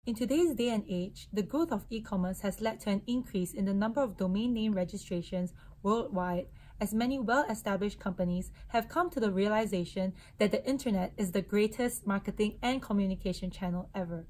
In today's day and age, the growth of e-commerce has led to an increase in the number of domain name registrations worldwide, as many well-established companies have come to the realization that the internet is the greatest marketing and communication channel ever.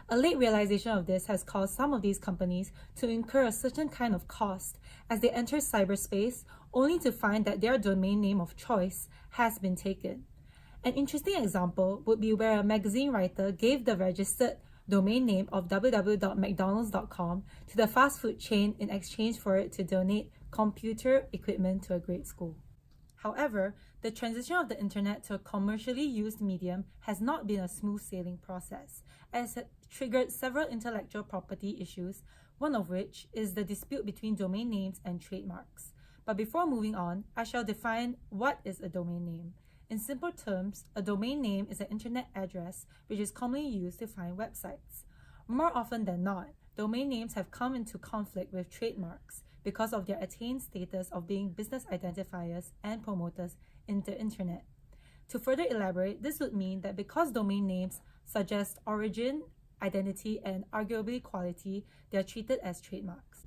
A late realization of this has caused some of these companies to incur a certain kind of cost as they enter cyberspace, only to find that their domain name of choice has been taken. An interesting example would be where a magazine writer gave the registered domain name of www.mcdonalds.com to the fast food chain in exchange for it to donate computer equipment to a grade school. However, the transition of the internet to a commercially used medium has not been a smooth sailing process, as it triggered several intellectual property issues, one of which is the dispute between domain names and trademarks. But before moving on, I shall define what is a domain name. In simple terms, a domain name is an internet address which is commonly used to find websites. More often than not, domain names have come into conflict with trademarks because of their attained status of being business identifiers and promoters in the internet. To further elaborate, this would mean that because domain names suggest origin, identity, and arguably quality, they are treated as trademarks.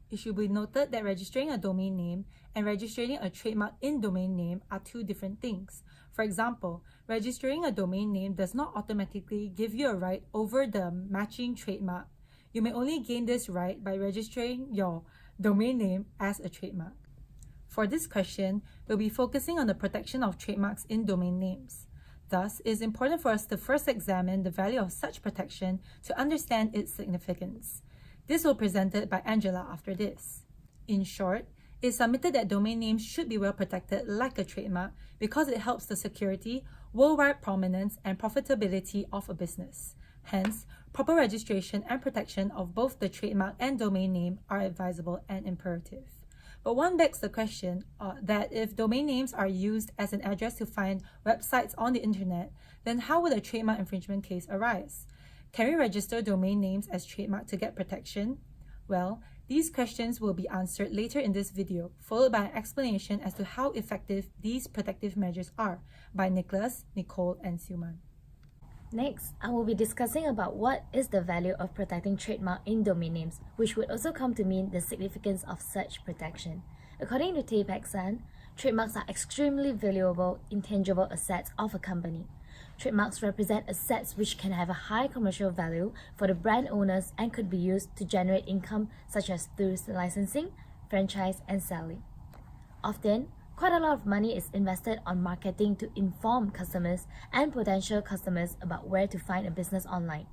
It should be noted that registering a domain name and registering a trademark in domain name are two different things. For example, registering a domain name does not automatically give you a right over the matching trademark. You may only gain this right by registering your domain name as a trademark. For this question, we'll be focusing on the protection of trademarks in domain names. Thus, it is important for us to first examine the value of such protection to understand its significance. This will be presented by Angela after this. In short, it is submitted that domain names should be well protected like a trademark because it helps the security, worldwide prominence, and profitability of a business. Hence, proper registration and protection of both the trademark and domain name are advisable and imperative. But one begs the question that if domain names are used as an address to find websites on the internet, then how would a trademark infringement case arise? Can we register domain names as trademark to get protection? Well, these questions will be answered later in this video, followed by an explanation as to how effective these protective measures are by Nicholas, Nicole, and Siew Mun. Next, I will be discussing about what is the value of protecting trademark in domain names, which would also come to mean the significance of such protection. According to Tae San, trademarks are extremely valuable, intangible assets of a company. Trademarks represent assets which can have a high commercial value for the brand owners and could be used to generate income such as through licensing, franchise, and selling. Often, quite a lot of money is invested on marketing to inform customers and potential customers about where to find a business online.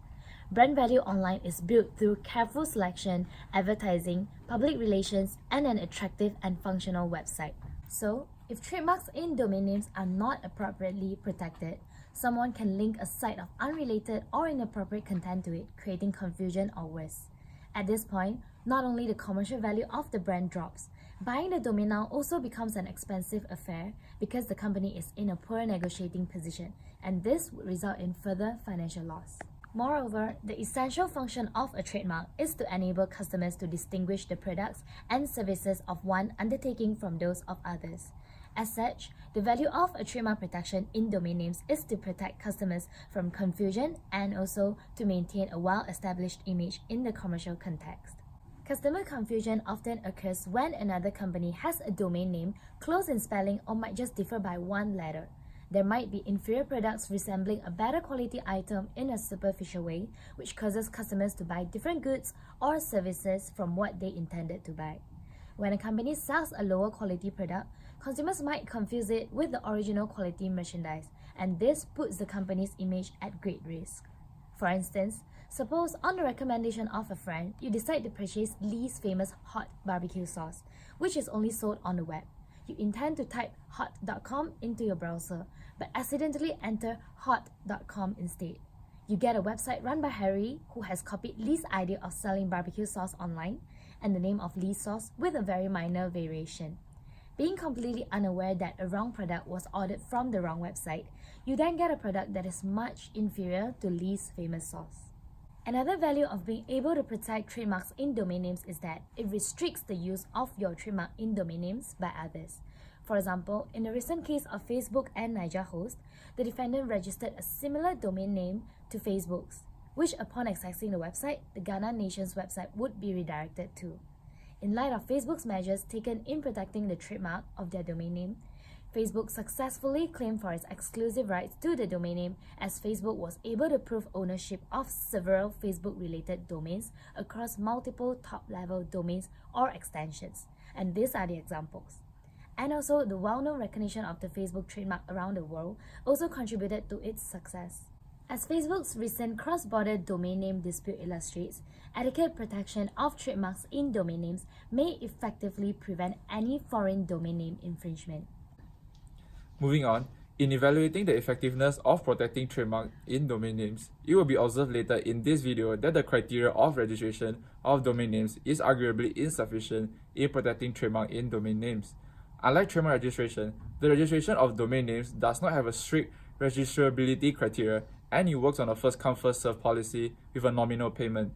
Brand value online is built through careful selection, advertising, public relations, and an attractive and functional website. So, if trademarks in domain names are not appropriately protected, someone can link a site of unrelated or inappropriate content to it, creating confusion or worse. At this point, not only the commercial value of the brand drops, buying the domain now also becomes an expensive affair because the company is in a poor negotiating position, and this would result in further financial loss. Moreover, the essential function of a trademark is to enable customers to distinguish the products and services of one undertaking from those of others. As such, the value of a trademark protection in domain names is to protect customers from confusion and also to maintain a well-established image in the commercial context. Customer confusion often occurs when another company has a domain name close in spelling or might just differ by one letter. There might be inferior products resembling a better quality item in a superficial way, which causes customers to buy different goods or services from what they intended to buy. When a company sells a lower quality product, consumers might confuse it with the original quality merchandise, and this puts the company's image at great risk. For instance, suppose on the recommendation of a friend, you decide to purchase Lee's famous hot barbecue sauce, which is only sold on the web. You intend to type hot.com into your browser, but accidentally enter hot.com instead. You get a website run by Harry, who has copied Lee's idea of selling barbecue sauce online, and the name of Lee's sauce with a very minor variation. Being completely unaware that a wrong product was ordered from the wrong website, you then get a product that is much inferior to Lee's famous sauce. Another value of being able to protect trademarks in domain names is that it restricts the use of your trademark in domain names by others. For example, in the recent case of Facebook and Niger Host, the defendant registered a similar domain name to Facebook's. which upon accessing the website, the Ghana nation's website would be redirected to. In light of Facebook's measures taken in protecting the trademark of their domain name, Facebook successfully claimed for its exclusive rights to the domain name, as Facebook was able to prove ownership of several Facebook-related domains across multiple top-level domains or extensions. And these are the examples. And also, the well-known recognition of the Facebook trademark around the world also contributed to its success. As Facebook's recent cross-border domain name dispute illustrates, adequate protection of trademarks in domain names may effectively prevent any foreign domain name infringement. Moving on, in evaluating the effectiveness of protecting trademark in domain names, it will be observed later in this video that the criteria of registration of domain names is arguably insufficient in protecting trademark in domain names. Unlike trademark registration, the registration of domain names does not have a strict registrability criteria, and it works on a first-come, first-served policy with a nominal payment.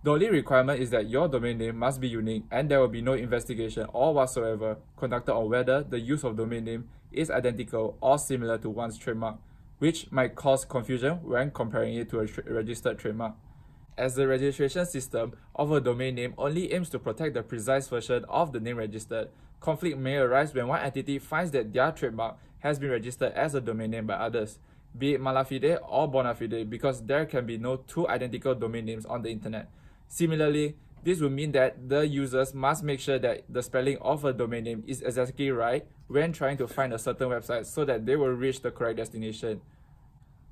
The only requirement is that your domain name must be unique, and there will be no investigation or whatsoever conducted on whether the use of domain name is identical or similar to one's trademark, which might cause confusion when comparing it to a registered trademark. As the registration system of a domain name only aims to protect the precise version of the name registered, conflict may arise when one entity finds that their trademark has been registered as a domain name by others, be it malafide or bona fide, because there can be no two identical domain names on the internet. Similarly, this would mean that the users must make sure that the spelling of a domain name is exactly right when trying to find a certain website so that they will reach the correct destination.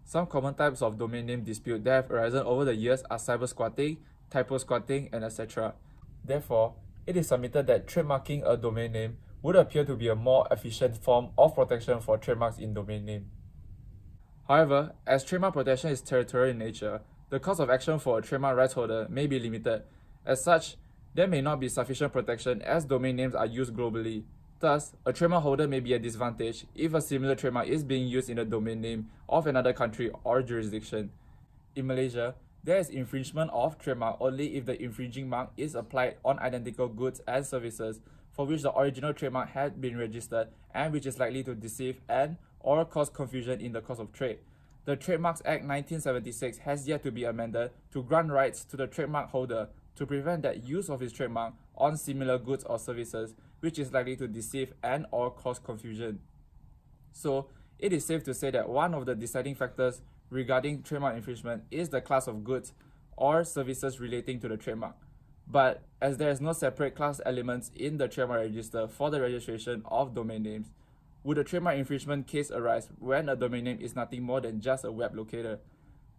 Some common types of domain name dispute that have arisen over the years are cyber squatting, typo squatting, and etc. Therefore, it is submitted that trademarking a domain name would appear to be a more efficient form of protection for trademarks in domain name. However, as trademark protection is territorial in nature, the cost of action for a trademark rights holder may be limited. As such, there may not be sufficient protection as domain names are used globally. Thus, a trademark holder may be at disadvantage if a similar trademark is being used in a domain name of another country or jurisdiction. In Malaysia, there is infringement of trademark only if the infringing mark is applied on identical goods and services for which the original trademark had been registered and which is likely to deceive and or cause confusion in the course of trade. The Trademarks Act 1976 has yet to be amended to grant rights to the trademark holder to prevent that use of his trademark on similar goods or services which is likely to deceive and or cause confusion. So, it is safe to say that one of the deciding factors regarding trademark infringement is the class of goods or services relating to the trademark. But as there is no separate class elements in the trademark register for the registration of domain names, would a trademark infringement case arise when a domain name is nothing more than just a web locator?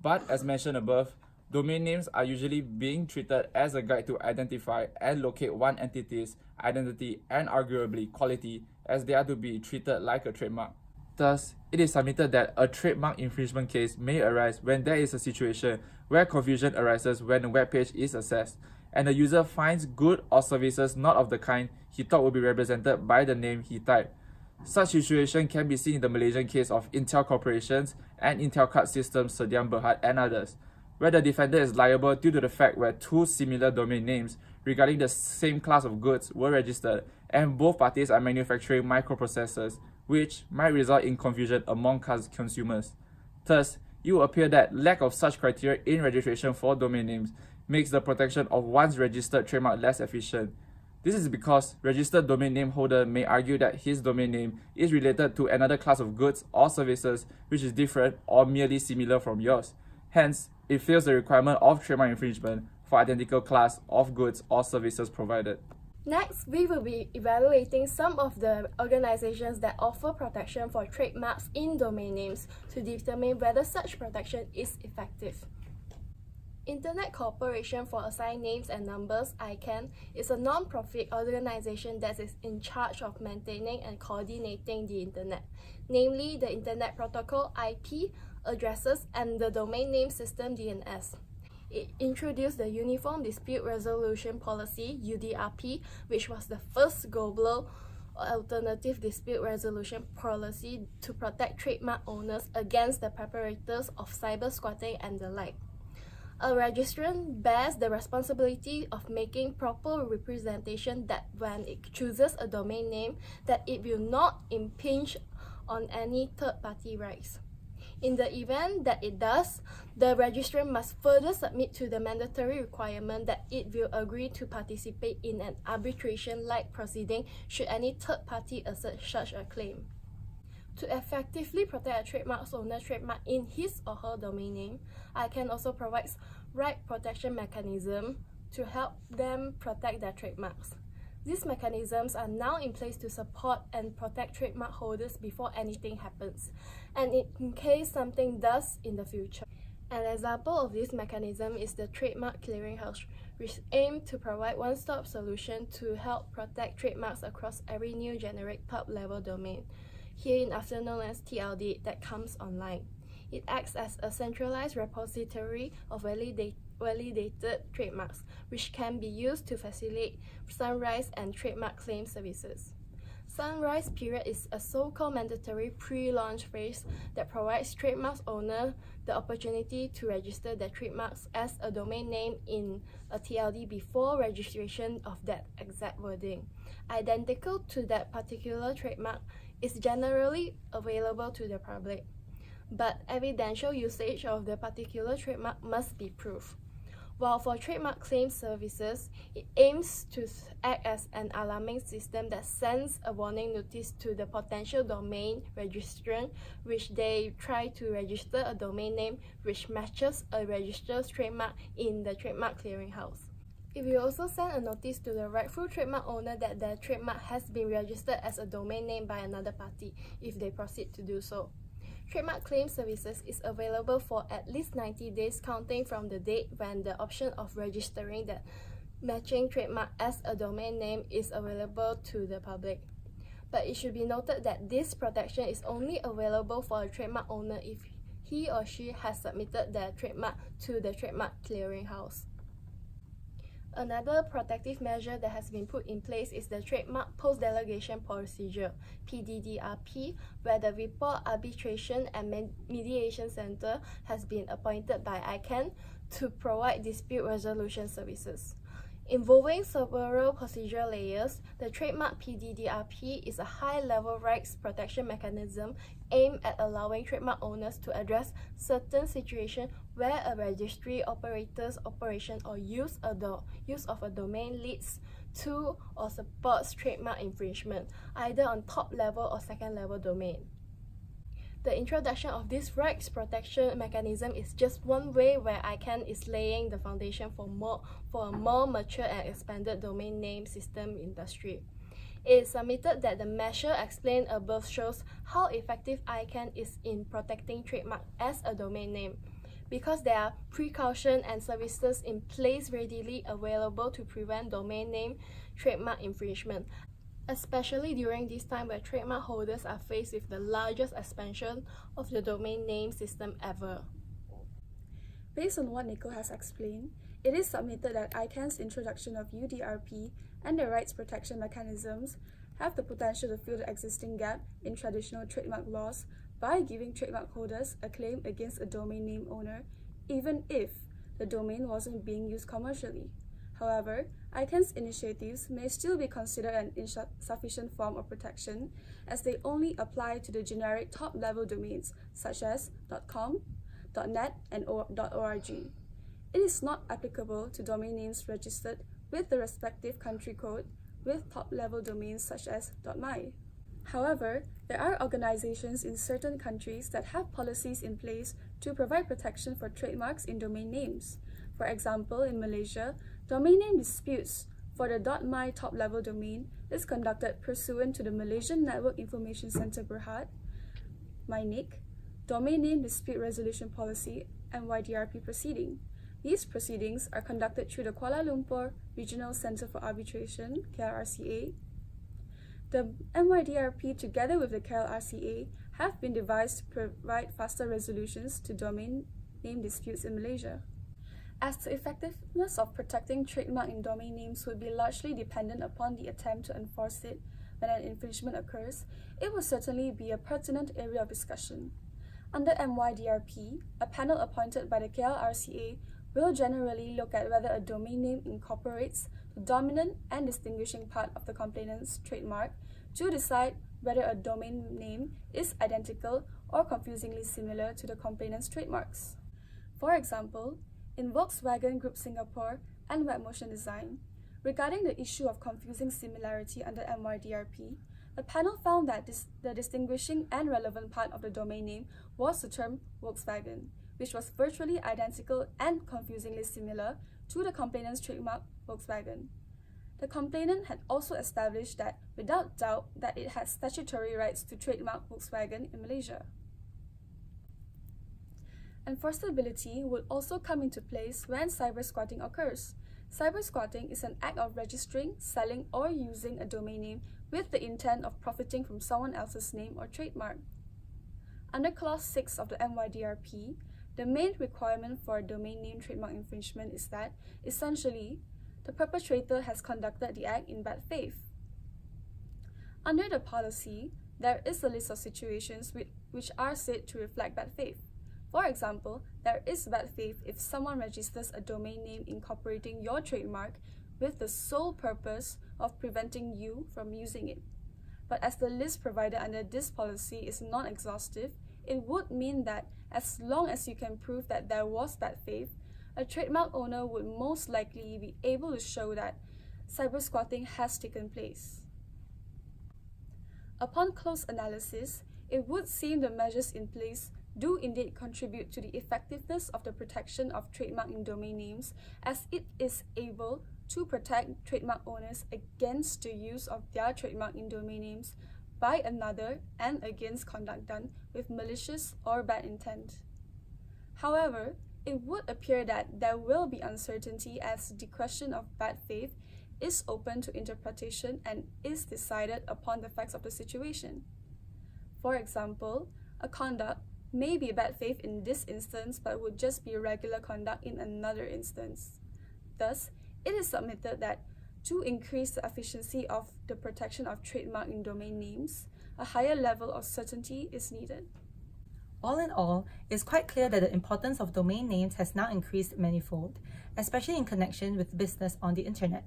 But as mentioned above, domain names are usually being treated as a guide to identify and locate one entity's identity and arguably quality, as they are to be treated like a trademark. Thus, it is submitted that a trademark infringement case may arise when there is a situation where confusion arises when a web page is accessed and the user finds goods or services not of the kind he thought would be represented by the name he typed. Such situation can be seen in the Malaysian case of Intel Corporations and Intel Card Systems Sediam Berhad and others, where the defendant is liable due to the fact where two similar domain names regarding the same class of goods were registered and both parties are manufacturing microprocessors, which might result in confusion among consumers. Thus, it will appear that lack of such criteria in registration for domain names makes the protection of one's registered trademark less efficient. This is because registered domain name holder may argue that his domain name is related to another class of goods or services which is different or merely similar from yours. Hence, it fails the requirement of trademark infringement for identical class of goods or services provided. Next, we will be evaluating some of the organizations that offer protection for trademarks in domain names to determine whether such protection is effective. Internet Corporation for Assigned Names and Numbers, ICANN, is a non-profit organization that is in charge of maintaining and coordinating the Internet, namely the Internet Protocol IP, addresses, and the domain name system DNS. It introduced the Uniform Dispute Resolution Policy (UDRP), which was the first global alternative dispute resolution policy to protect trademark owners against the perpetrators of cyber squatting and the like. A registrant bears the responsibility of making proper representation that when it chooses a domain name, that it will not impinge on any third-party rights. In the event that it does, the registrant must further submit to the mandatory requirement that it will agree to participate in an arbitration-like proceeding should any third party assert such a claim. To effectively protect a trademark's owner's trademark in his or her domain name, ICANN also provides right protection mechanism to help them protect their trademarks. These mechanisms are now in place to support and protect trademark holders before anything happens, and in case something does in the future. An example of this mechanism is the Trademark Clearinghouse, which aims to provide one-stop solution to help protect trademarks across every new generic top-level domain, hereinafter known as TLD, that comes online. It acts as a centralized repository of validated trademarks, which can be used to facilitate sunrise and trademark claim services. Sunrise period is a so-called mandatory pre-launch phase that provides trademarks owner the opportunity to register their trademarks as a domain name in a TLD before registration of that exact wording, identical to that particular trademark, is generally available to the public, but evidential usage of the particular trademark must be proved. While for trademark claim services, it aims to act as an alarming system that sends a warning notice to the potential domain registrant which they try to register a domain name which matches a registered trademark in the Trademark Clearinghouse. It will also send a notice to the rightful trademark owner that their trademark has been registered as a domain name by another party if they proceed to do so. Trademark claim services is available for at least 90 days counting from the date when the option of registering the matching trademark as a domain name is available to the public. But it should be noted that this protection is only available for a trademark owner if he or she has submitted their trademark to the Trademark Clearinghouse. Another protective measure that has been put in place is the Trademark Post-Delegation Procedure, PDDRP, where the Report, Arbitration and Mediation Center has been appointed by ICANN to provide dispute resolution services. Involving several procedural layers, the Trademark PDDRP is a high-level rights protection mechanism aimed at allowing trademark owners to address certain situations where a registry operator's operation or use of a domain leads to or supports trademark infringement, either on top-level or second-level domain. The introduction of this rights protection mechanism is just one way where ICANN is laying the foundation for a more mature and expanded domain name system industry. It is submitted that the measure explained above shows how effective ICANN is in protecting trademark as a domain name, because there are precautions and services in place readily available to prevent domain name trademark infringement, especially during this time where trademark holders are faced with the largest expansion of the domain name system ever. Based on what Nico has explained, it is submitted that ICANN's introduction of UDRP and the rights protection mechanisms have the potential to fill the existing gap in traditional trademark laws by giving trademark holders a claim against a domain name owner, even if the domain wasn't being used commercially. However, ICANN's initiatives may still be considered an insufficient form of protection as they only apply to the generic top-level domains such as .com, .net, and .org. It is not applicable to domain names registered with the respective country code with top-level domains such as .my. However, there are organizations in certain countries that have policies in place to provide protection for trademarks in domain names. For example, in Malaysia, domain name disputes for the .my top-level domain is conducted pursuant to the Malaysian Network Information Centre Berhad, MyNIC, Domain Name Dispute Resolution Policy, MYDRP proceeding. These proceedings are conducted through the Kuala Lumpur Regional Centre for Arbitration, KLRCA. The MYDRP, together with the KLRCA, have been devised to provide faster resolutions to domain name disputes in Malaysia. As the effectiveness of protecting trademark in domain names would be largely dependent upon the attempt to enforce it when an infringement occurs, it will certainly be a pertinent area of discussion. Under MYDRP, a panel appointed by the KLRCA will generally look at whether a domain name incorporates the dominant and distinguishing part of the complainant's trademark to decide whether a domain name is identical or confusingly similar to the complainant's trademarks. For example, in Volkswagen Group Singapore and Webmotion Design, regarding the issue of confusing similarity under MYDRP, the panel found that the distinguishing and relevant part of the domain name was the term Volkswagen, which was virtually identical and confusingly similar to the complainant's trademark Volkswagen. The complainant had also established that, without doubt, that it had statutory rights to trademark Volkswagen in Malaysia. Enforceability would also come into place when cyber-squatting occurs. Cyber-squatting is an act of registering, selling, or using a domain name with the intent of profiting from someone else's name or trademark. Under Clause 6 of the MYDRP, the main requirement for a domain name trademark infringement is that, essentially, the perpetrator has conducted the act in bad faith. Under the policy, there is a list of situations which are said to reflect bad faith. For example, there is bad faith if someone registers a domain name incorporating your trademark with the sole purpose of preventing you from using it. But as the list provided under this policy is non-exhaustive, it would mean that as long as you can prove that there was bad faith, a trademark owner would most likely be able to show that cyber-squatting has taken place. Upon close analysis, it would seem the measures in place do indeed contribute to the effectiveness of the protection of trademark in domain names, as it is able to protect trademark owners against the use of their trademark in domain names by another and against conduct done with malicious or bad intent. However, it would appear that there will be uncertainty as the question of bad faith is open to interpretation and is decided upon the facts of the situation. For example, a conduct may be bad faith in this instance but would just be regular conduct in another instance. Thus, it is submitted that to increase the efficiency of the protection of trademark in domain names, a higher level of certainty is needed. All in all, it's quite clear that the importance of domain names has now increased manifold, especially in connection with business on the internet,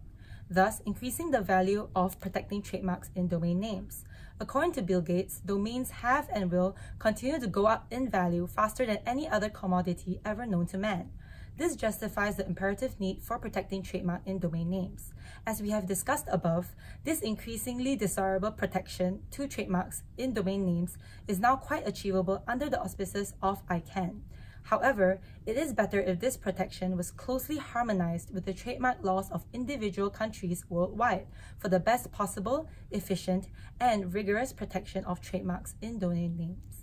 thus increasing the value of protecting trademarks in domain names. According to Bill Gates, domains have and will continue to go up in value faster than any other commodity ever known to man. This justifies the imperative need for protecting trademark in domain names. As we have discussed above, this increasingly desirable protection to trademarks in domain names is now quite achievable under the auspices of ICANN. However, it is better if this protection was closely harmonized with the trademark laws of individual countries worldwide for the best possible, efficient, and rigorous protection of trademarks in domain names.